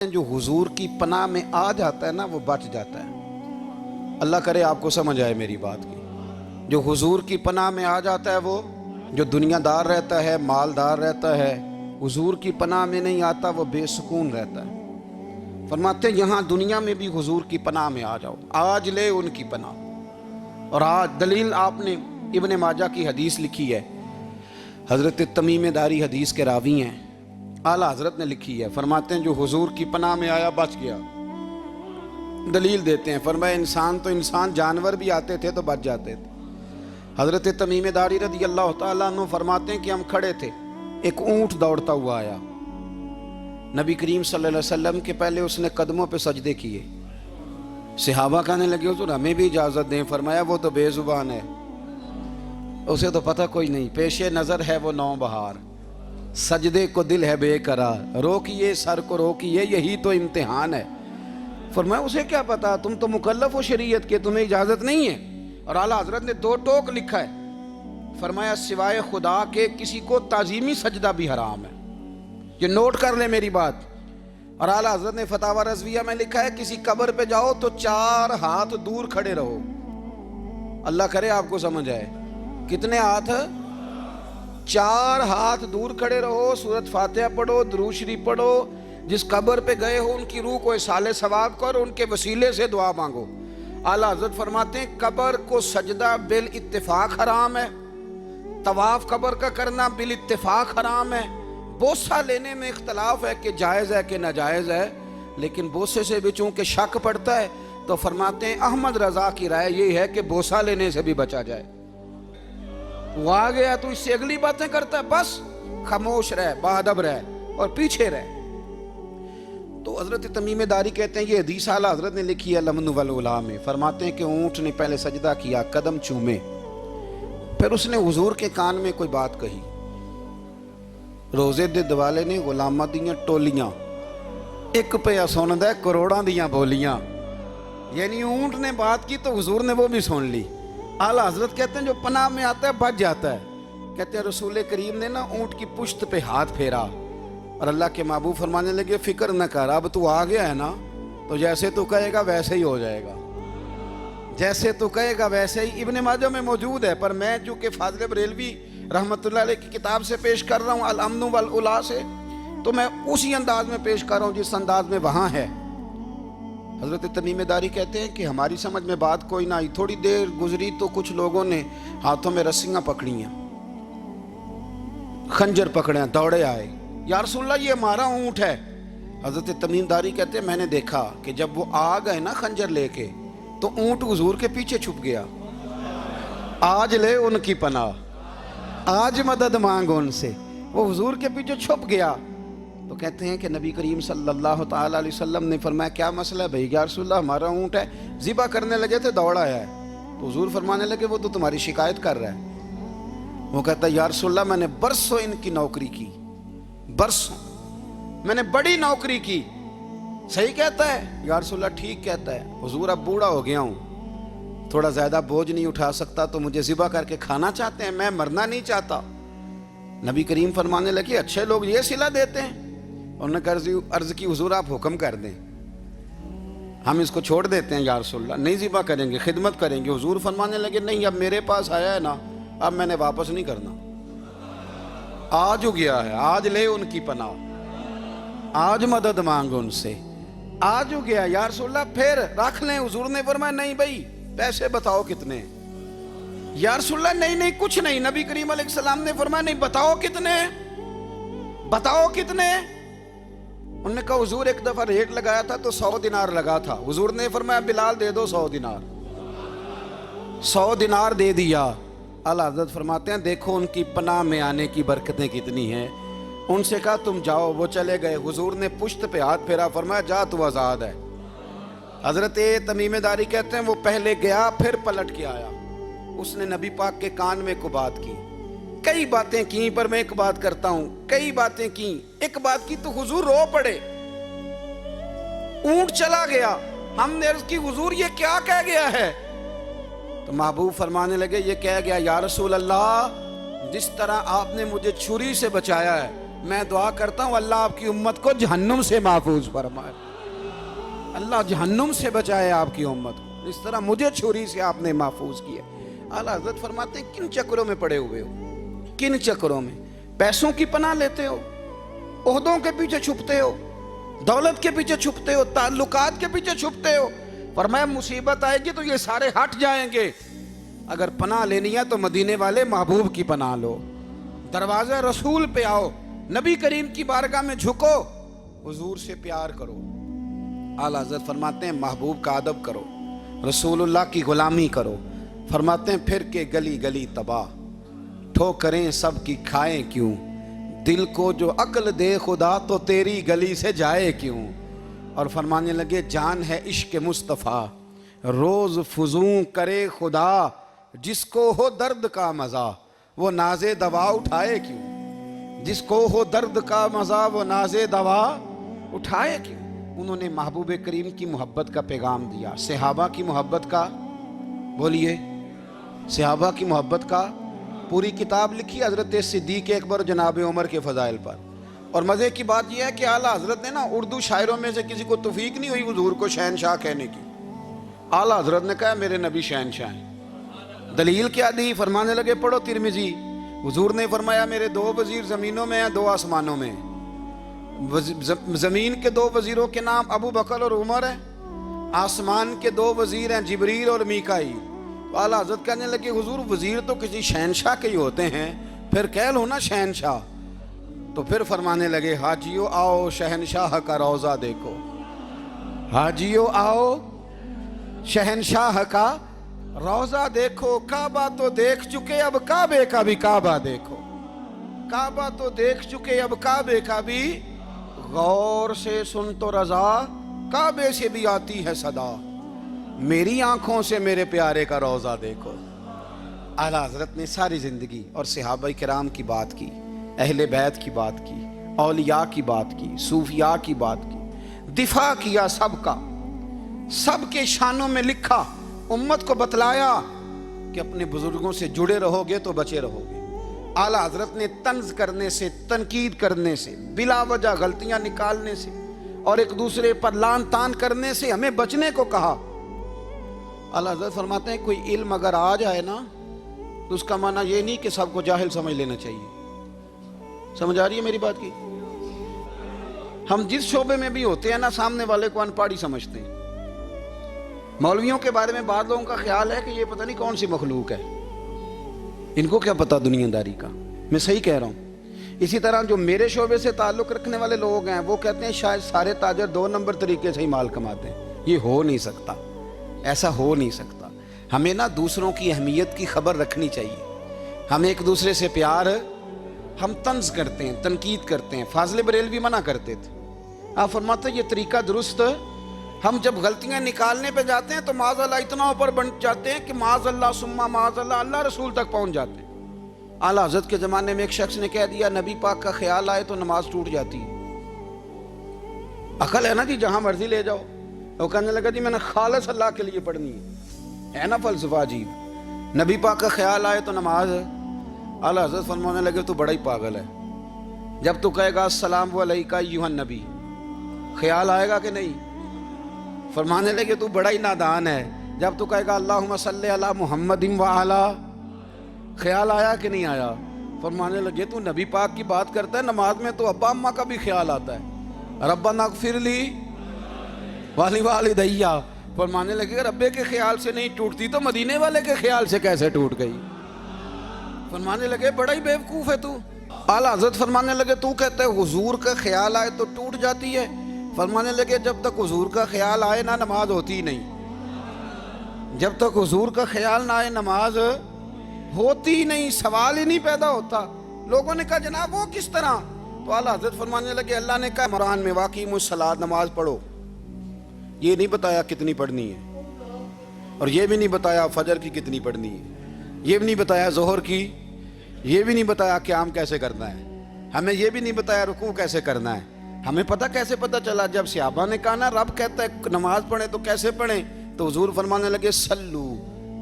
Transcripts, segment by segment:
جو حضور کی پناہ میں آ جاتا ہے نا وہ بچ جاتا ہے۔ اللہ کرے آپ کو سمجھ آئے میری بات کی۔ جو حضور کی پناہ میں آ جاتا ہے وہ جو دنیا دار رہتا ہے، مالدار رہتا ہے، حضور کی پناہ میں نہیں آتا وہ بے سکون رہتا ہے۔ فرماتے ہیں یہاں دنیا میں بھی حضور کی پناہ میں آ جاؤ، آج لے ان کی پناہ۔ اور آج دلیل آپ نے ابن ماجہ کی حدیث لکھی ہے، حضرت تمیم داری حدیث کے راوی ہیں، اعلیٰ حضرت نے لکھی ہے۔ فرماتے ہیں جو حضور کی پناہ میں آیا بچ گیا۔ دلیل دیتے ہیں، فرمایا انسان تو انسان، جانور بھی آتے تھے تو بچ جاتے تھے۔ حضرت تمیم داری رضی اللہ تعالیٰ عنہ فرماتے ہیں کہ ہم کھڑے تھے، ایک اونٹ دوڑتا ہوا آیا، نبی کریم صلی اللہ علیہ وسلم کے پہلے اس نے قدموں پہ سجدے کیے۔ صحابہ کہنے لگے حضور ہمیں بھی اجازت دیں۔ فرمایا وہ تو بے زبان ہے، اسے تو پتہ کوئی نہیں، پیش نظر ہے وہ نو بہار، سجدے کو دل ہے بے قرار، روکیے سر کو روکیے یہی تو امتحان ہے۔ فرمایا اسے کیا پتا، تم تو مکلف ہو شریعت کے، تمہیں اجازت نہیں ہے۔ اور اعلیٰ حضرت نے دو ٹوک لکھا ہے، فرمایا سوائے خدا کے کسی کو تعظیمی سجدہ بھی حرام ہے۔ یہ نوٹ کر لیں میری بات۔ اور اعلیٰ حضرت نے فتاوی رضویہ میں لکھا ہے کسی قبر پہ جاؤ تو 4 ہاتھ دور کھڑے رہو۔ اللہ کرے آپ کو سمجھ آئے، کتنے ہاتھ؟ 4 ہاتھ دور کھڑے رہو، سورۃ فاتحہ پڑھو، درود شریف پڑھو، جس قبر پہ گئے ہو ان کی روح کو اصال ثواب کرو، ان کے وسیلے سے دعا مانگو۔ اعلیٰ حضرت فرماتے ہیں قبر کو سجدہ بالاتفاق حرام ہے، طواف قبر کا کرنا بالاتفاق حرام ہے، بوسہ لینے میں اختلاف ہے کہ جائز ہے کہ ناجائز ہے، لیکن بوسے سے بھی چونکہ شک پڑتا ہے تو فرماتے ہیں احمد رضا کی رائے یہ ہے کہ بوسہ لینے سے بھی بچا جائے۔ وہ آ گیا تو اس سے اگلی باتیں کرتا ہے، بس خاموش رہ، باادب رہ اور پیچھے رہ۔ تو حضرت تمیم داری کہتے ہیں یہ حدیث اعلیٰ حضرت نے لکھی ہے لمن والعلا میں، فرماتے ہیں کہ اونٹ نے پہلے سجدہ کیا، قدم چومے، پھر اس نے حضور کے کان میں کوئی بات کہی۔ روزے دے دوالے نے غلامہ دیاں ٹولیاں، ایک پہ سن دے کروڑاں دیاں بولیاں، یعنی اونٹ نے بات کی تو حضور نے وہ بھی سن لی۔ اعلیٰ حضرت کہتے ہیں جو پناہ میں آتا ہے بچ جاتا ہے۔ کہتے ہیں رسول کریم نے نا اونٹ کی پشت پہ ہاتھ پھیرا اور اللہ کے محبوب فرمانے لگے فکر نہ کر، اب تو آ گیا ہے نا تو جیسے تو کہے گا ویسے ہی ہو جائے گا، جیسے تو کہے گا ویسے ہی۔ ابن ماجہ میں موجود ہے، پر میں چونکہ فاضل بریلوی رحمۃ اللہ علیہ کی کتاب سے پیش کر رہا ہوں الامن والعلا سے، تو میں اسی انداز میں پیش کر رہا ہوں جس انداز میں وہاں ہے۔ حضرت تمیم داری کہتے ہیں کہ ہماری سمجھ میں بات کوئی نہ آئی، تھوڑی دیر گزری تو کچھ لوگوں نے ہاتھوں میں رسیاں پکڑی ہیں، خنجر پکڑے ہیں، دوڑے آئے، یا رسول اللہ یہ ہمارا اونٹ ہے۔ حضرت تمیم داری کہتے ہیں میں نے دیکھا کہ جب وہ آ گئے نا خنجر لے کے تو اونٹ حضور کے پیچھے چھپ گیا۔ آج لے ان کی پناہ، آج مدد مانگ ان سے، وہ حضور کے پیچھے چھپ گیا۔ تو کہتے ہیں کہ نبی کریم صلی اللہ تعالیٰ علیہ وسلم نے فرمایا کیا مسئلہ ہے بھائی؟ یا رسول اللہ ہمارا اونٹ ہے، ذبح کرنے لگے تھے دوڑ آیا ہے۔ تو حضور فرمانے لگے وہ تو تمہاری شکایت کر رہا ہے۔ وہ کہتا ہے یا رسول اللہ میں نے برسوں ان کی نوکری کی، برسوں میں نے بڑی نوکری کی۔ صحیح کہتا ہے یا رسول اللہ؟ ٹھیک کہتا ہے حضور، اب بوڑھا ہو گیا ہوں، تھوڑا زیادہ بوجھ نہیں اٹھا سکتا، تو مجھے ذبح کر کے کھانا چاہتے ہیں، میں مرنا نہیں چاہتا۔ نبی کریم فرمانے لگے اچھے لوگ یہ صلہ دیتے ہیں؟ انہوں نے عرض کی حضور آپ حکم کر دیں، ہم اس کو چھوڑ دیتے ہیں یا رسول اللہ، نہیں ذبح کریں گے، خدمت کریں گے۔ حضور فرمانے لگے نہیں، اب میرے پاس آیا ہے نا، اب میں نے واپس نہیں کرنا، آج ہو گیا ہے، آج لے ان کی پناہ، آج مدد مانگ ان سے، آج ہو گیا یا رسول اللہ پھر رکھ لیں۔ حضور نے فرمایا نہیں بھائی پیسے بتاؤ کتنے؟ یا رسول اللہ نہیں نہیں کچھ نہیں۔ نبی کریم علیہ السلام نے فرمایا نہیں بتاؤ کتنے، بتاؤ کتنے؟ انہوں نے کہا حضور ایک دفعہ ریٹ لگایا تھا تو 100 دینار لگا تھا۔ حضور نے فرمایا بلال دے دو 100 دینار، 100 دینار دے دیا۔ اعلیٰ حضرت فرماتے ہیں دیکھو ان کی پناہ میں آنے کی برکتیں کتنی ہیں۔ ان سے کہا تم جاؤ، وہ چلے گئے۔ حضور نے پشت پہ ہاتھ پھیرا، فرمایا جا تو آزاد ہے۔ حضرت تمیم داری کہتے ہیں وہ پہلے گیا پھر پلٹ کے آیا، اس نے نبی پاک کے کان میں کو بات کی، کئی باتیں کی، پر میں ایک بات کرتا ہوں، کئی باتیں کی، ایک بات کی تو حضور رو پڑے، اونٹ چلا گیا۔ ہم نے عرض کی حضور یہ کیا کہہ گیا ہے؟ تو محبوب فرمانے لگے یہ کہہ گیا یا رسول اللہ جس طرح آپ نے مجھے چھری سے بچایا ہے میں دعا کرتا ہوں اللہ آپ کی امت کو جہنم سے محفوظ فرمائے، اللہ جہنم سے بچائے آپ کی امت کو، اس طرح مجھے چھری سے آپ نے محفوظ کیا۔ اعلیٰ حضرت فرماتے ہیں کن چکروں میں پڑے ہوئے ہو، کن چکروں میں؟ پیسوں کی پناہ لیتے ہو، عہدوں کے پیچھے چھپتے ہو، دولت کے پیچھے چھپتے ہو، تعلقات کے پیچھے چھپتے ہو۔ فرمایا مصیبت آئے گی تو یہ سارے ہٹ جائیں گے، اگر پناہ لینی ہے تو مدینے والے محبوب کی پناہ لو، دروازہ رسول پہ آؤ، نبی کریم کی بارگاہ میں جھکو، حضور سے پیار کرو۔ اعلیٰ حضرت فرماتے ہیں محبوب کا ادب کرو، رسول اللہ کی غلامی کرو۔ فرماتے ہیں پھر کے گلی گلی تباہ، ٹھوکریں سب کی کھائیں کیوں، دل کو جو عقل دے خدا تو تیری گلی سے جائے کیوں۔ اور فرمانے لگے جان ہے عشق مصطفیٰ، روز فزوں کرے خدا، جس کو ہو درد کا مزہ وہ ناز دوا اٹھائے کیوں، جس کو ہو درد کا مزہ وہ ناز دوا اٹھائے کیوں۔ انہوں نے محبوب کریم کی محبت کا پیغام دیا، صحابہ کی محبت کا، بولیے صحابہ کی محبت کا پوری کتاب لکھی حضرت صدیق اکبر جناب عمر کے فضائل پر۔ اور مزے کی بات یہ ہے کہ اعلیٰ حضرت نے نا اردو شاعروں میں سے کسی کو توفیق نہیں ہوئی حضور کو شہنشاہ کہنے کی، اعلیٰ حضرت نے کہا میرے نبی شہنشاہ ہیں۔ دلیل کیا دی؟ فرمانے لگے پڑھو ترمذی، حضور نے فرمایا میرے 2 وزیر زمینوں میں ہیں، 2 آسمانوں میں ہیں۔ زمین کے 2 وزیروں کے نام ابو بکر اور عمر ہیں، آسمان کے 2 وزیر ہیں جبریل اور میکائیل۔ اعلیٰ حضرت کہنے لگے حضور وزیر تو کسی شہنشاہ کے ہی ہوتے ہیں، پھر کہہ لو نا شہنشاہ۔ تو پھر فرمانے لگے حاجیو آؤ شہنشاہ کا روضہ دیکھو، حاجیو آؤ شہنشاہ کا روضہ دیکھو، کعبہ تو دیکھ چکے اب کعبے کا بھی کعبہ دیکھو، کعبہ تو دیکھ چکے اب کعبے کا بھی، غور سے سن تو رضا کعبے سے بھی آتی ہے صدا، میری آنکھوں سے میرے پیارے کا روضہ دیکھو۔ اعلیٰ حضرت نے ساری زندگی اور صحابہ کرام کی بات کی، اہل بیت کی بات کی، اولیاء کی بات کی، صوفیاء کی بات کی، دفاع کیا سب کا، سب کے شانوں میں لکھا، امت کو بتلایا کہ اپنے بزرگوں سے جڑے رہو گے تو بچے رہو گے۔ اعلیٰ حضرت نے طنز کرنے سے، تنقید کرنے سے، بلا وجہ غلطیاں نکالنے سے اور ایک دوسرے پر لان تان کرنے سے ہمیں بچنے کو کہا۔ اعلیٰ حضرت فرماتے ہیں کوئی علم اگر آ جائے نا تو اس کا معنی یہ نہیں کہ سب کو جاہل سمجھ لینا چاہیے۔ سمجھ آ رہی ہے میری بات کی؟ ہم جس شعبے میں بھی ہوتے ہیں نا سامنے والے کو ان پڑھ ہی سمجھتے ہیں۔ مولویوں کے بارے میں بعض لوگوں کا خیال ہے کہ یہ پتہ نہیں کون سی مخلوق ہے، ان کو کیا پتہ دنیا داری کا۔ میں صحیح کہہ رہا ہوں۔ اسی طرح جو میرے شعبے سے تعلق رکھنے والے لوگ ہیں وہ کہتے ہیں شاید سارے تاجر 2 نمبر طریقے سے ہی مال کماتے ہیں۔ یہ ہو نہیں سکتا، ایسا ہو نہیں سکتا۔ ہمیں نا دوسروں کی اہمیت کی خبر رکھنی چاہیے، ہم ایک دوسرے سے پیار، ہم طنز کرتے ہیں، تنقید کرتے ہیں۔ فاضل بریلوی منع کرتے تھے، آپ فرماتے یہ طریقہ درست، ہم جب غلطیاں نکالنے پہ جاتے ہیں تو معاذ اللہ اتنا اوپر بن جاتے ہیں کہ معاذ اللہ ثم معاذ اللہ اللہ رسول تک پہنچ جاتے ہیں۔ اعلیٰ حضرت کے زمانے میں ایک شخص نے کہہ دیا نبی پاک کا خیال آئے تو نماز ٹوٹ جاتی ہے۔ عقل ہے نا جی، جہاں مرضی لے جاؤ۔ وہ کہنے لگا جی میں نے خالص اللہ کے لیے پڑھنی ہے نا فلسفہ عجیب، نبی پاک کا خیال آئے تو نماز۔ اعلیٰ حضرت فرمانے لگے تو بڑا ہی پاگل ہے، جب تو کہے گا السلام علیکہ ایھا النبی خیال آئے گا کہ نہیں؟ فرمانے لگے تو بڑا ہی نادان ہے، جب تو کہے گا اللہم صلی علی محمد وعلی خیال آیا کہ نہیں آیا؟ فرمانے لگے تو نبی پاک کی بات کرتا ہے، نماز میں تو ابا اماں کا بھی خیال آتا ہے، ربنا اغفر لی والی والدیہ۔ فرمانے لگے ربے کے خیال سے نہیں ٹوٹتی تو مدینے والے کے خیال سے کیسے ٹوٹ گئی؟ فرمانے لگے بڑا ہی بیوقوف ہے تو۔ اعلیٰ حضرت فرمانے لگے تو کہتا ہے حضور کا خیال آئے تو ٹوٹ جاتی ہے؟ فرمانے لگے جب تک حضور کا خیال آئے نہ نماز ہوتی ہی نہیں، جب تک حضور کا خیال نہ آئے نماز ہوتی ہی نہیں، سوال ہی نہیں پیدا ہوتا۔ لوگوں نے کہا جناب وہ کس طرح؟ تو اعلیٰ حضرت فرمانے لگے اللہ نے کہا قرآن میں واقعی الصلاۃ نماز پڑھو، یہ نہیں بتایا کتنی پڑھنی ہے، اور یہ بھی نہیں بتایا فجر کی کتنی پڑھنی ہے، یہ بھی نہیں بتایا ظہر کی، یہ بھی نہیں بتایا قیام کیسے کرنا ہے، ہمیں یہ بھی نہیں بتایا رکوع کیسے کرنا ہے۔ ہمیں پتہ کیسے پتہ چلا؟ جب صحابہ نے کہا نا رب کہتا ہے نماز پڑھیں تو کیسے پڑھیں، تو حضور فرمانے لگے سلو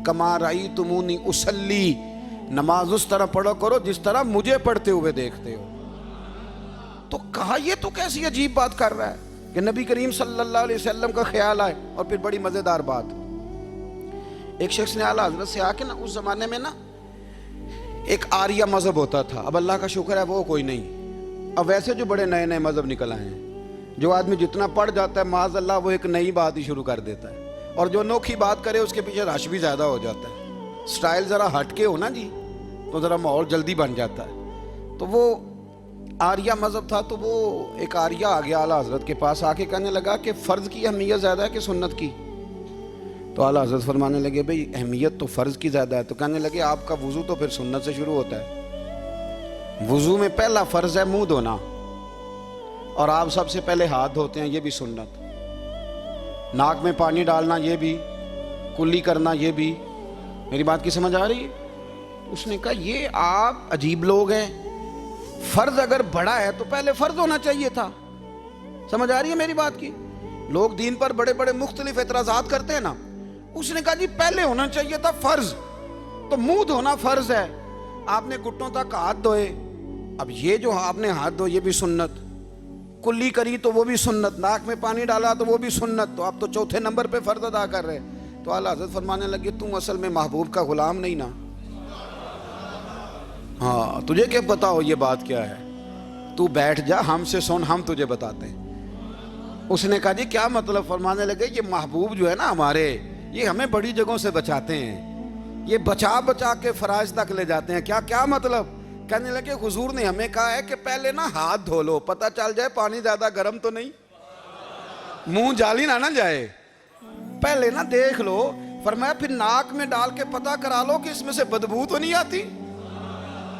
کما رأیتمونی اصلی، نماز اس طرح پڑھو کرو جس طرح مجھے پڑھتے ہوئے دیکھتے ہو۔ تو کہا یہ تو کیسی عجیب بات کر رہا ہے کہ نبی کریم صلی اللہ علیہ وسلم کا خیال آئے. اور پھر بڑی مزیدار بات, ایک شخص نے اعلیٰ حضرت سے آ کے نا, اس زمانے میں نا ایک آریہ مذہب ہوتا تھا, اب اللہ کا شکر ہے وہ کوئی نہیں, اب ویسے جو بڑے نئے نئے مذہب نکل آئے ہیں, جو آدمی جتنا پڑھ جاتا ہے معاذ اللہ وہ ایک نئی بات ہی شروع کر دیتا ہے, اور جو انوکھی بات کرے اس کے پیچھے رش بھی زیادہ ہو جاتا ہے. سٹائل ذرا ہٹ کے ہو نا جی تو ذرا ماحول جلدی بن جاتا ہے. تو وہ آریہ مذہب تھا, تو وہ ایک آریہ آ گیا اعلیٰ حضرت کے پاس, آ کے کہنے لگا کہ فرض کی اہمیت زیادہ ہے کہ سنت کی؟ تو اعلیٰ حضرت فرمانے لگے بھئی اہمیت تو فرض کی زیادہ ہے. تو کہنے لگے آپ کا وضو تو پھر سنت سے شروع ہوتا ہے, وضو میں پہلا فرض ہے منہ دھونا, اور آپ سب سے پہلے ہاتھ دھوتے ہیں, یہ بھی سنت. ناک میں پانی ڈالنا یہ بھی, کلی کرنا یہ بھی. میری بات کی سمجھ آ رہی ہے؟ اس نے کہا یہ آپ عجیب لوگ ہیں, فرض اگر بڑا ہے تو پہلے فرض ہونا چاہیے تھا. سمجھ آ رہی ہے میری بات کی؟ لوگ دین پر بڑے بڑے مختلف اعتراضات کرتے ہیں نا, اس نے کہا جی پہلے ہونا چاہیے تھا فرض, تو منہ دھونا فرض ہے, آپ نے گھٹنوں تک ہاتھ دھوئے, اب یہ جو آپ نے ہاتھ دھوئے یہ بھی سنت, کلی کری تو وہ بھی سنت, ناک میں پانی ڈالا تو وہ بھی سنت, تو آپ تو چوتھے نمبر پہ فرض ادا کر رہے. تو اعلیٰ حضرت فرمانے لگے تم اصل میں محبوب کا غلام نہیں نا, ہاں تجھے کیا پتا ہو یہ بات کیا ہے, تو بیٹھ جا ہم سے سن, ہم تجھے بتاتے ہیں. اس نے کہا جی کیا مطلب؟ فرمانے لگے یہ محبوب جو ہے نا ہمارے, یہ ہمیں بڑی جگہوں سے بچاتے ہیں, یہ بچا بچا کے فرائض تک لے جاتے ہیں. کیا مطلب؟ کہنے لگے حضور نے ہمیں کہا ہے کہ پہلے نا ہاتھ دھو لو, پتہ چل جائے پانی زیادہ گرم تو نہیں, منہ جالی نہ جائے, پہلے نا دیکھ لو. فرمایا پھر ناک میں ڈال کے پتہ کرا لو کہ اس میں سے بدبو تو نہیں آتی,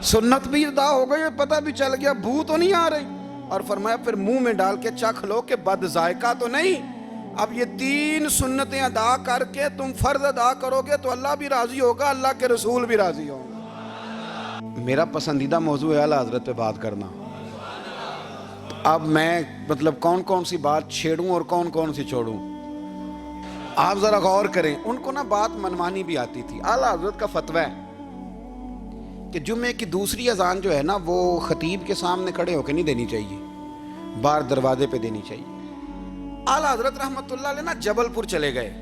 سنت بھی ادا ہو گئی, پتہ بھی چل گیا بو تو نہیں آ رہی. اور فرمایا پھر منہ میں ڈال کے چکھ لو کہ بد ذائقہ تو نہیں. اب یہ 3 سنتیں ادا کر کے تم فرض ادا کرو گے تو اللہ بھی راضی ہوگا, اللہ کے رسول بھی راضی ہوں گے. میرا پسندیدہ موضوع ہے اعلیٰ حضرت پہ بات کرنا. اب میں مطلب کون سی بات چھیڑوں اور کون سی چھوڑوں, آپ ذرا غور کریں. ان کو نا بات منمانی بھی آتی تھی. اعلیٰ حضرت کا فتویٰ ہے کہ جمعے کی دوسری اذان جو ہے نا وہ خطیب کے سامنے کھڑے ہو کے نہیں دینی چاہیے, باہر دروازے پہ دینی چاہیے. اعلیٰ حضرت رحمت اللہ علیہ نا جبل پور چلے گئے,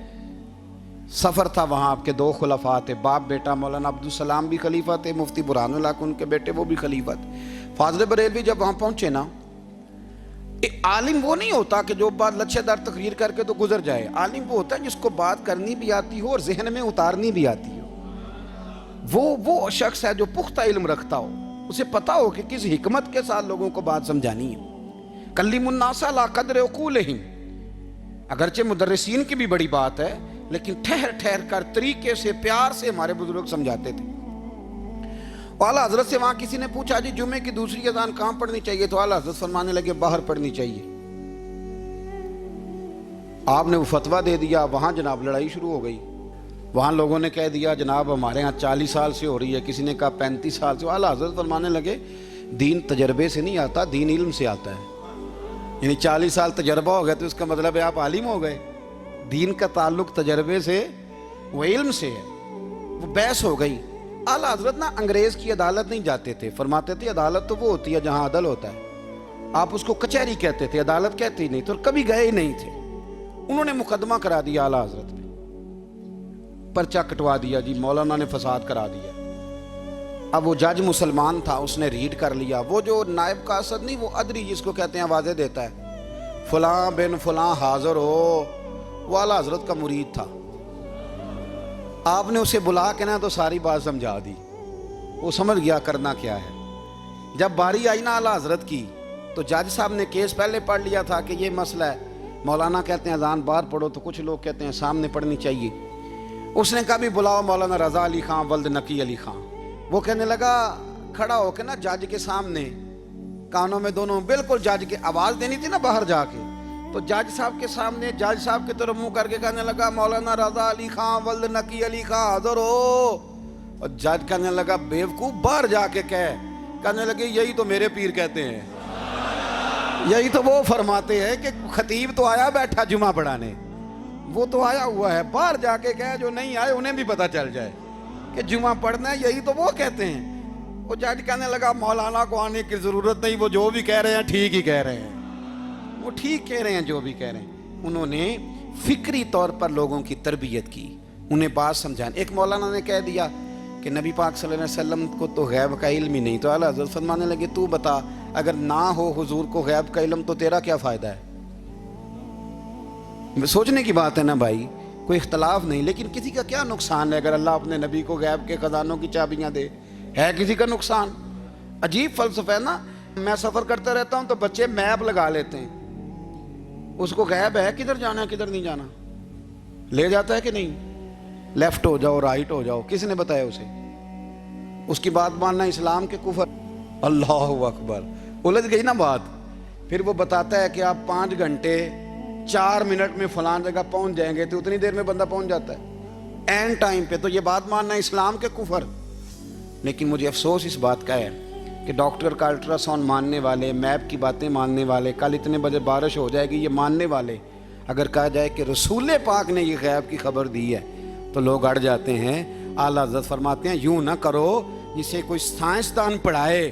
سفر تھا وہاں, آپ کے 2 خلفاء تھے, باپ بیٹا. مولانا عبدالسلام بھی خلیفہ تھے, مفتی برہان اللہ ان کے بیٹے وہ بھی خلیفہ تھے. فاضل بریلوی جب وہاں پہنچے نا, عالم وہ نہیں ہوتا کہ جو بات لچھے دار تقریر کر کے تو گزر جائے. عالم وہ ہوتا ہے جس کو بات کرنی بھی آتی ہو اور ذہن میں اتارنی بھی آتی ہو. وہ شخص ہے جو پختہ علم رکھتا ہو, اسے پتا ہو کہ کس حکمت کے ساتھ لوگوں کو بات سمجھانی ہے. کلم الناس علی قدر عقولہم, اگرچہ مدرسین کی بھی بڑی بات ہے, لیکن ٹھہر کر طریقے سے پیار سے ہمارے بزرگ سمجھاتے تھے. اعلیٰ حضرت سے وہاں کسی نے پوچھا جی جمعے کی دوسری اذان کہاں پڑھنی چاہیے؟ تو اعلیٰ حضرت فرمانے لگے باہر پڑھنی چاہیے. آپ نے وہ فتویٰ دے دیا, وہاں جناب لڑائی شروع ہو گئی. وہاں لوگوں نے کہہ دیا جناب ہمارے ہاں 40 سال سے ہو رہی ہے, کسی نے کہا 35 سال سے. اعلیٰ حضرت فرمانے لگے دین تجربے سے نہیں آتا, دین علم سے آتا ہے. یعنی 40 سال تجربہ ہو گیا تو اس کا مطلب ہے آپ عالم ہو گئے. دین کا تعلق تجربے سے, وہ علم سے ہے. وہ بحث ہو گئی. اعلیٰ حضرت نا انگریز کی عدالت نہیں جاتے تھے, فرماتے تھے عدالت تو وہ ہوتی ہے جہاں عدل ہوتا ہے, آپ اس کو کچہری کہتے تھے, عدالت کہتے ہی نہیں تھے, اور کبھی گئے ہی نہیں تھے. انہوں نے مقدمہ کرا دیا اعلیٰ حضرت پہ, پرچہ کٹوا دیا جی مولانا نے فساد کرا دیا. اب وہ جج مسلمان تھا, اس نے ریڈ کر لیا. وہ جو نائب قاصد نہیں, وہ ادری جس کو کہتے ہیں آوازیں دیتا ہے, فلاں بن فلاں حاضر ہو, وہ اعلیٰ حضرت کا مرید تھا. آپ نے اسے بلا کے نا تو ساری بات سمجھا دی, وہ سمجھ گیا کرنا کیا ہے. جب باری آئی نا اعلیٰ حضرت کی تو جج صاحب نے کیس پہلے پڑھ لیا تھا کہ یہ مسئلہ ہے. مولانا کہتے ہیں اذان باہر پڑھو, تو کچھ لوگ کہتے ہیں سامنے پڑھنی چاہیے. اس نے کہا بھی بلاؤ مولانا رضا علی خان ولد نقی علی خان. وہ کہنے لگا کھڑا ہو کے نا جج کے سامنے, کانوں میں دونوں بالکل جج کے آواز دینی تھی نا باہر جا کے, تو جج صاحب کے سامنے جج صاحب کی طرف منہ کر کے کہنے لگا مولانا رضا علی خان ولد نقی علی خان حاضر ہو. اور جج کہنے لگا بیوقوف باہر جا کے کہنے لگے یہی تو میرے پیر کہتے ہیں, یہی تو وہ فرماتے ہیں کہ خطیب تو آیا بیٹھا جمعہ پڑھانے, وہ تو آیا ہوا ہے, باہر جا کے کہے جو نہیں آئے انہیں بھی پتہ چل جائے کہ جمعہ پڑھنا ہے, یہی تو وہ کہتے ہیں. وہ جج کہنے لگا مولانا کو آنے کی ضرورت نہیں، وہ جو بھی کہہ رہے ہیں ٹھیک ہی کہہ رہے ہیں، وہ ٹھیک کہہ رہے ہیں جو بھی کہہ رہے ہیں۔ انہوں نے فکری طور پر لوگوں کی تربیت کی، انہیں بات سمجھانے۔ ایک مولانا نے کہہ دیا کہ نبی پاک صلی اللہ علیہ وسلم کو تو غیب کا علم ہی نہیں، تو اعلیٰ حضرت فرمانے لگے تو بتا اگر نہ ہو حضور کو غیب کا علم تو تیرا کیا فائدہ ہے؟ سوچنے کی بات ہے نا بھائی، کوئی اختلاف نہیں، لیکن کسی کا کیا نقصان ہے اگر اللہ اپنے نبی کو غیب کے خزانوں کی چابیاں دے؟ ہے کسی کا نقصان؟ عجیب فلسفہ ہے نا۔ میں سفر کرتا رہتا ہوں تو بچے میپ لگا لیتے ہیں، اس کو غیب ہے کدھر جانا ہے کدھر نہیں جانا، لے جاتا ہے کہ نہیں؟ لیفٹ ہو جاؤ رائٹ ہو جاؤ، کس نے بتایا اسے؟ اس کی بات ماننا اسلام کے کفر۔ اللہ اکبر، الجھ گئی نا بات۔ پھر وہ بتاتا ہے کہ آپ 5 گھنٹے 4 منٹ میں فلان جگہ پہنچ جائیں گے، تو اتنی دیر میں بندہ پہنچ جاتا ہے این ٹائم پہ۔ تو یہ بات ماننا اسلام کے کفر۔ لیکن مجھے افسوس اس بات کا ہے کہ ڈاکٹر کا الٹرا ساؤنڈ ماننے والے، میپ کی باتیں ماننے والے، کل اتنے بجے بارش ہو جائے گی یہ ماننے والے، اگر کہا جائے کہ رسول پاک نے یہ غیب کی خبر دی ہے تو لوگ اڑ جاتے ہیں۔ اعلیٰ حضرت فرماتے ہیں یوں نہ کرو، جسے کوئی سائنسدان پڑھائے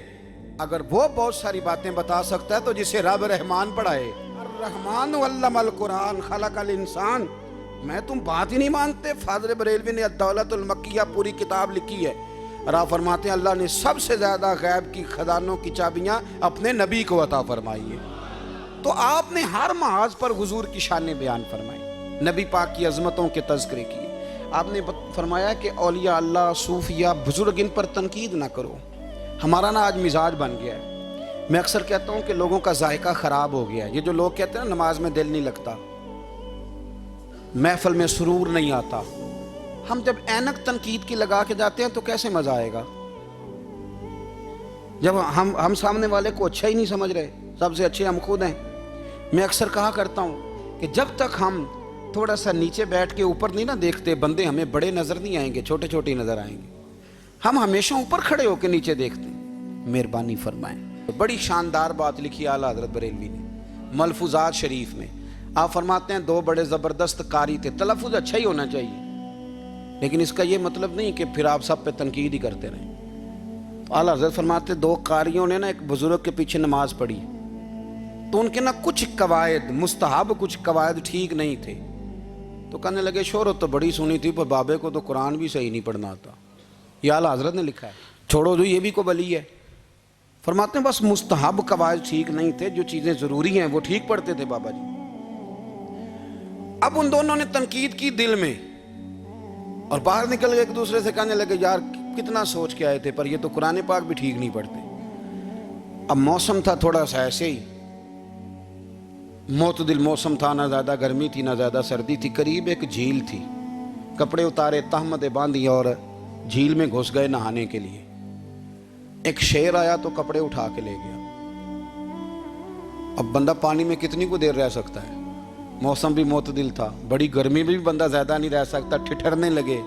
اگر وہ بہت ساری باتیں بتا سکتا ہے تو جسے رب رحمان پڑھائے۔ الرحمن علم القرآن خلق الانسان۔ میں تم بات ہی نہیں مانتے؟ فاضل بریلوی نے الدولت المکیہ پوری کتاب لکھی ہے، اور آپ فرماتے ہیں اللہ نے سب سے زیادہ غیب کی خزانوں کی چابیاں اپنے نبی کو عطا فرمائی ہے۔ تو آپ نے ہر محاذ پر حضور کی شانیں بیان فرمائی، نبی پاک کی عظمتوں کے تذکرے کیے۔ آپ نے فرمایا کہ اولیاء اللہ، صوفیہ، بزرگ، ان پر تنقید نہ کرو۔ ہمارا نا آج مزاج بن گیا ہے، میں اکثر کہتا ہوں کہ لوگوں کا ذائقہ خراب ہو گیا ہے۔ یہ جو لوگ کہتے ہیں نا نماز میں دل نہیں لگتا، محفل میں سرور نہیں آتا، ہم جب اینک تنقید کی لگا کے جاتے ہیں تو کیسے مزہ آئے گا؟ جب ہم سامنے والے کو اچھا ہی نہیں سمجھ رہے، سب سے اچھے ہم خود ہیں۔ میں اکثر کہا کرتا ہوں کہ جب تک ہم تھوڑا سا نیچے بیٹھ کے اوپر نہیں نہ دیکھتے، بندے ہمیں بڑے نظر نہیں آئیں گے، چھوٹے چھوٹے نظر آئیں گے۔ ہم ہمیشہ اوپر کھڑے ہو کے نیچے دیکھتے ہیں۔ مہربانی فرمائیں۔ بڑی شاندار بات لکھی اعلیٰ حضرت بریلوی نے ملفوظات شریف میں۔ آپ فرماتے ہیں 2 بڑے زبردست قاری تھے، تلفظ اچھا ہی ہونا چاہیے، لیکن اس کا یہ مطلب نہیں کہ پھر آپ سب پہ تنقید ہی کرتے رہیں۔ تو اعلیٰ حضرت فرماتے 2 قاریوں نے نا ایک بزرگ کے پیچھے نماز پڑھی، تو ان کے نا کچھ قواعد مستحب، کچھ قواعد ٹھیک نہیں تھے، تو کہنے لگے شہرت تو بڑی سنی تھی پر بابے کو تو قرآن بھی صحیح نہیں پڑھنا آتا۔ یہ اعلیٰ حضرت نے لکھا ہے، چھوڑو جو یہ بھی کو بلی ہے۔ فرماتے ہیں بس مستحب قواعد ٹھیک نہیں تھے، جو چیزیں ضروری ہیں وہ ٹھیک پڑھتے تھے بابا جی۔ اب ان دونوں نے تنقید کی دل میں، اور باہر نکل گئے ایک دوسرے سے کہنے لگے یار کتنا سوچ کے آئے تھے پر یہ تو قرآن پاک بھی ٹھیک نہیں پڑھتے۔ اب موسم تھا تھوڑا سا ایسے ہی، معتدل موسم تھا، نہ زیادہ گرمی تھی نہ زیادہ سردی تھی، قریب ایک جھیل تھی۔ کپڑے اتارے، تہمتیں باندھی اور جھیل میں گھس گئے نہانے کے لیے۔ ایک شیر آیا تو کپڑے اٹھا کے لے گیا۔ اب بندہ پانی میں کتنی کو دیر رہ سکتا ہے؟ موسم بھی معتدل تھا، بڑی گرمی میں بھی بندہ زیادہ نہیں رہ سکتا، ٹھٹھرنے لگے،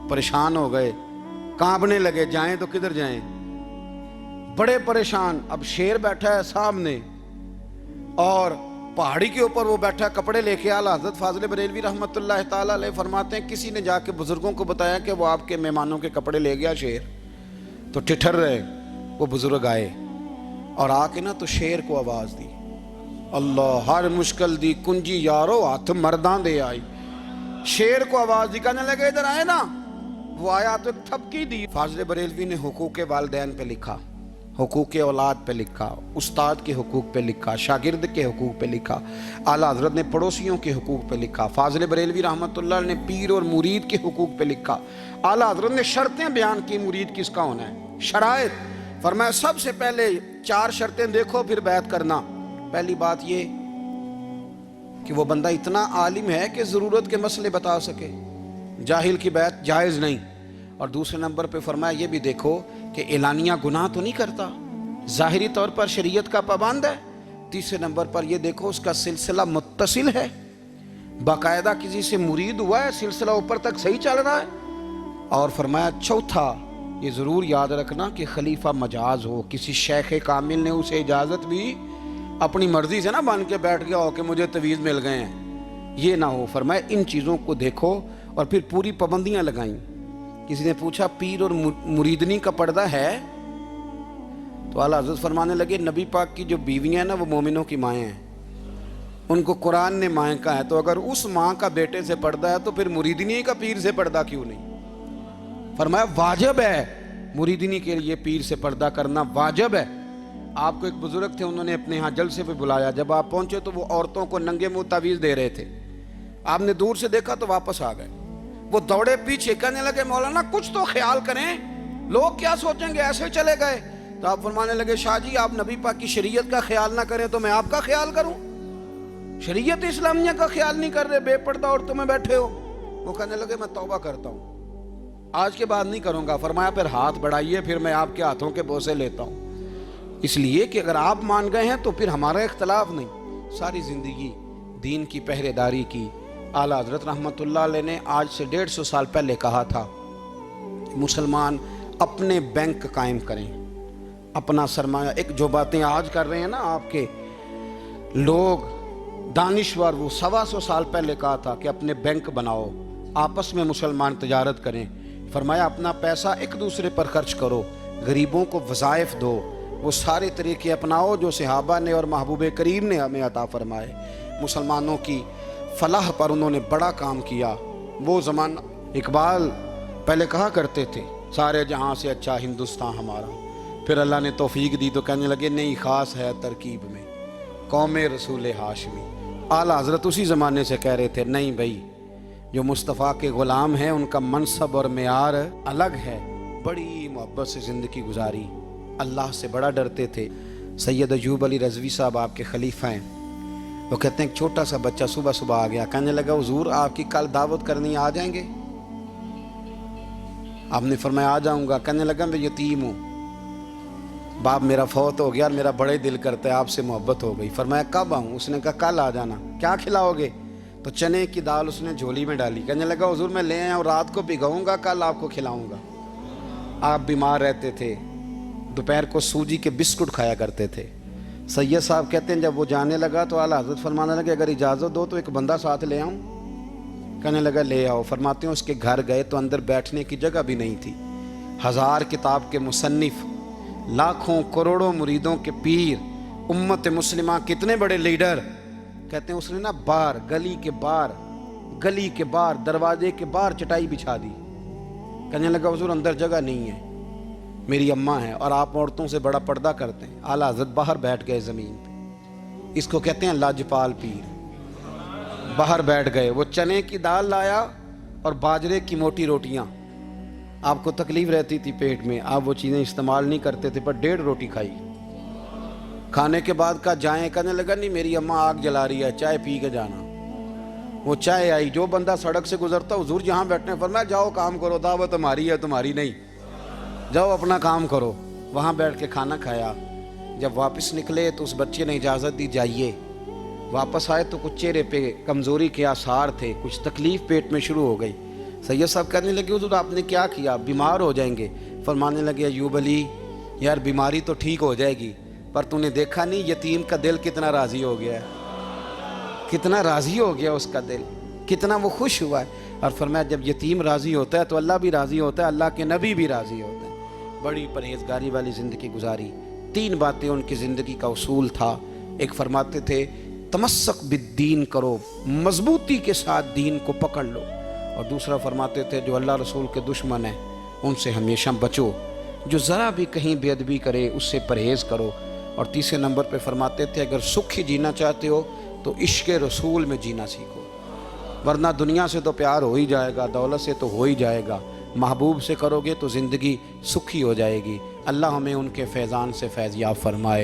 پریشان ہو گئے، کانپنے لگے، جائیں تو کدھر جائیں، بڑے پریشان۔ اب شیر بیٹھا ہے سامنے اور پہاڑی کے اوپر وہ بیٹھا کپڑے لے کے۔ اعلیٰ حضرت فاضل بریلوی رحمۃ اللہ تعالیٰ علیہ فرماتے ہیں کسی نے جا کے بزرگوں کو بتایا کہ وہ آپ کے مہمانوں کے کپڑے لے گیا شیر، تو ٹھٹھر رہے۔ وہ بزرگ آئے اور آ کے نا تو شیر کو آواز دی، اللہ ہر مشکل دی کنجی یارو ہاتھ مردان دے آئی۔ شیر کو آواز دی، کہنے لگے ادھر آئے نا۔ وہ آیا تو ایک تھپکی دی۔ فاضل بریلوی نے حقوق والدین پہ لکھا، حقوق اولاد پہ لکھا، استاد کے حقوق پہ لکھا، شاگرد کے حقوق پہ لکھا۔ اعلیٰ حضرت نے پڑوسیوں کے حقوق پہ لکھا۔ فاضل بریلوی رحمۃ اللہ نے پیر اور مرید کے حقوق پہ لکھا۔ اعلیٰ حضرت نے شرطیں بیان کی مرید کس کا ہونا ہے، شرائط۔ فرمایا سب سے پہلے 4 شرطیں دیکھو پھر بیعت کرنا۔ پہلی بات یہ کہ وہ بندہ اتنا عالم ہے کہ ضرورت کے مسئلے بتا سکے، جاہل کی بیعت جائز نہیں۔ اور دوسرے نمبر پہ فرمایا یہ بھی دیکھو کہ اعلانیہ گناہ تو نہیں کرتا، ظاہری طور پر شریعت کا پابند ہے۔ تیسرے نمبر پر یہ دیکھو اس کا سلسلہ متصل ہے، باقاعدہ کسی سے مرید ہوا ہے، سلسلہ اوپر تک صحیح چل رہا ہے۔ اور فرمایا چوتھا یہ ضرور یاد رکھنا کہ خلیفہ مجاز ہو، کسی شیخ کامل نے اسے اجازت بھی اپنی مرضی سے نہ بن کے بیٹھ گیا ہو کہ مجھے تویز مل گئے ہیں، یہ نہ ہو۔ فرمایا ان چیزوں کو دیکھو اور پھر پوری پابندیاں لگائیں۔ کسی نے پوچھا پیر اور مریدنی کا پردہ ہے؟ تو اعلیٰ حضرت فرمانے لگے نبی پاک کی جو بیویاں ہیں نا وہ مومنوں کی مائیں ہیں، ان کو قرآن نے مائیں کہا ہے، تو اگر اس ماں کا بیٹے سے پردہ ہے تو پھر مریدنی کا پیر سے پردہ کیوں نہیں؟ فرمایا واجب ہے مریدنی کے لیے پیر سے پردہ کرنا واجب ہے۔ آپ کو ایک بزرگ تھے، انہوں نے اپنے ہاں جلسے پہ بلایا، جب آپ پہنچے تو وہ عورتوں کو ننگے منہ تعویذ دے رہے تھے، آپ نے دور سے دیکھا تو واپس آ گئے، وہ دوڑے پیچھے کہنے لگے مولانا کچھ تو خیال کریں، لوگ کیا سوچیں گے، ایسے چلے گئے۔ تو آپ فرمانے لگے شاہ جی آپ نبی پاک کی شریعت کا خیال نہ کریں تو میں آپ کا خیال کروں؟ شریعت اسلامیہ کا خیال نہیں کر رہے، بے پردہ عورتوں میں بیٹھے ہو۔ وہ کہنے لگے میں توبہ کرتا ہوں، آج کے بعد نہیں کروں گا۔ فرمایا پھر ہاتھ بڑھائیے، پھر میں آپ کے ہاتھوں کے بوسے لیتا ہوں، اس لیے کہ اگر آپ مان گئے ہیں تو پھر ہمارا اختلاف نہیں۔ ساری زندگی دین کی پہرے داری کی۔ اعلیٰ حضرت رحمت اللہ علیہ نے آج سے 150 سال پہلے کہا تھا مسلمان اپنے بینک قائم کریں، اپنا سرمایہ۔ ایک جو باتیں آج کر رہے ہیں نا آپ کے لوگ دانشور، وہ 125 سال پہلے کہا تھا کہ اپنے بینک بناؤ، آپس میں مسلمان تجارت کریں۔ فرمایا اپنا پیسہ ایک دوسرے پر خرچ کرو، غریبوں کو وظائف دو، وہ سارے طریقے اپناؤ جو صحابہ نے اور محبوب کریم نے ہمیں عطا فرمائے۔ مسلمانوں کی فلاح پر انہوں نے بڑا کام کیا۔ وہ زمانہ اقبال پہلے کہا کرتے تھے سارے جہاں سے اچھا ہندوستان ہمارا، پھر اللہ نے توفیق دی تو کہنے لگے نہیں خاص ہے ترکیب میں قوم رسول ہاشمی۔ اعلیٰ حضرت اسی زمانے سے کہہ رہے تھے نہیں بھائی جو مصطفیٰ کے غلام ہیں ان کا منصب اور معیار الگ ہے۔ بڑی محبت سے زندگی گزاری، اللہ سے بڑا ڈرتے تھے۔ سید ایوب علی رضوی صاحب آپ کے خلیفہ ہیں، وہ کہتے ہیں ایک چھوٹا سا بچہ صبح صبح آ گیا، کہنے لگا حضور آپ کی کل دعوت کرنی آ جائیں گے؟ آپ نے فرمایا آ جاؤں گا۔ کہنے لگا میں یتیم ہوں، باپ میرا فوت ہو گیا اور میرا بڑے دل کرتا ہے آپ سے محبت ہو گئی۔ فرمایا کب آؤں؟ اس نے کہا کل آ جانا۔ کیا کھلاؤ گے؟ تو چنے کی دال اس نے جھولی میں ڈالی، کہنے لگا حضور میں لے آیا ہوں، رات کو بھگاؤں گا، کل آپ کو کھلاؤں گا۔ آپ بیمار رہتے تھے، دوپہر کو سوجی کے بسکٹ کھایا کرتے تھے۔ سید صاحب کہتے ہیں جب وہ جانے لگا تو اعلیٰ حضرت فرمانے لگے اگر اجازت دو تو ایک بندہ ساتھ لے آؤں؟ کہنے لگا لے آؤ۔ فرماتے ہیں اس کے گھر گئے تو اندر بیٹھنے کی جگہ بھی نہیں تھی۔ 1000 کتاب کے مصنف، لاکھوں کروڑوں مریدوں کے پیر، امت مسلمہ کتنے بڑے لیڈر، کہتے ہیں اس نے نا باہر گلی کے باہر دروازے کے باہر چٹائی بچھا دی۔ کہنے لگا حضور اندر جگہ نہیں ہے، میری اماں ہے اور آپ عورتوں سے بڑا پردہ کرتے ہیں۔ اعلیٰ حضرت باہر بیٹھ گئے زمین پہ، اس کو کہتے ہیں لاجپال پیر۔ باہر بیٹھ گئے، وہ چنے کی دال لایا اور باجرے کی موٹی روٹیاں۔ آپ کو تکلیف رہتی تھی پیٹ میں، آپ وہ چیزیں استعمال نہیں کرتے تھے، پر 1.5 روٹی کھائی۔ کھانے کے بعد کا جائیں، کہنے لگا نہیں میری اماں آگ جلا رہی ہے، چائے پی کے جانا۔ وہ چائے آئی، جو بندہ سڑک سے گزرتا حضور جہاں بیٹھنے، فرمایا جاؤ کام کرو، دعوت ہماری ہے تمہاری نہیں، جاؤ اپنا کام کرو۔ وہاں بیٹھ کے کھانا کھایا۔ جب واپس نکلے تو اس بچے نے اجازت دی جائیے۔ واپس آئے تو کچھ چہرے پہ کمزوری کے آثار تھے، کچھ تکلیف پیٹ میں شروع ہو گئی۔ سید صاحب کہنے لگے حضور آپ نے کیا کیا، بیمار ہو جائیں گے۔ فرمانے لگے ایوب علی یار بیماری تو ٹھیک ہو جائے گی، پر تو نے دیکھا نہیں یتیم کا دل کتنا راضی ہو گیا ہے، کتنا راضی ہو گیا اس کا دل، کتنا وہ خوش ہوا ہے۔ اور فرمایا جب یتیم راضی ہوتا ہے تو اللہ بھی راضی ہوتا ہے، اللہ کے نبی بھی راضی ہوتے ہیں۔ بڑی پرہیزگاری والی زندگی گزاری۔ 3 باتیں ان کی زندگی کا اصول تھا۔ ایک فرماتے تھے تمسک بالدین کرو، مضبوطی کے ساتھ دین کو پکڑ لو، اور دوسرا فرماتے تھے جو اللہ رسول کے دشمن ہیں ان سے ہمیشہ بچو، جو ذرا بھی کہیں بے ادبی کرے اس سے پرہیز کرو، اور تیسرے نمبر پہ فرماتے تھے اگر سکھ ہی جینا چاہتے ہو تو عشق رسول میں جینا سیکھو، ورنہ دنیا سے تو پیار ہو ہی جائے گا، دولت سے تو ہو ہی جائے گا، محبوب سے کرو گے تو زندگی سکھی ہو جائے گی۔ اللہ ہمیں ان کے فیضان سے فیض یاب فرمائے۔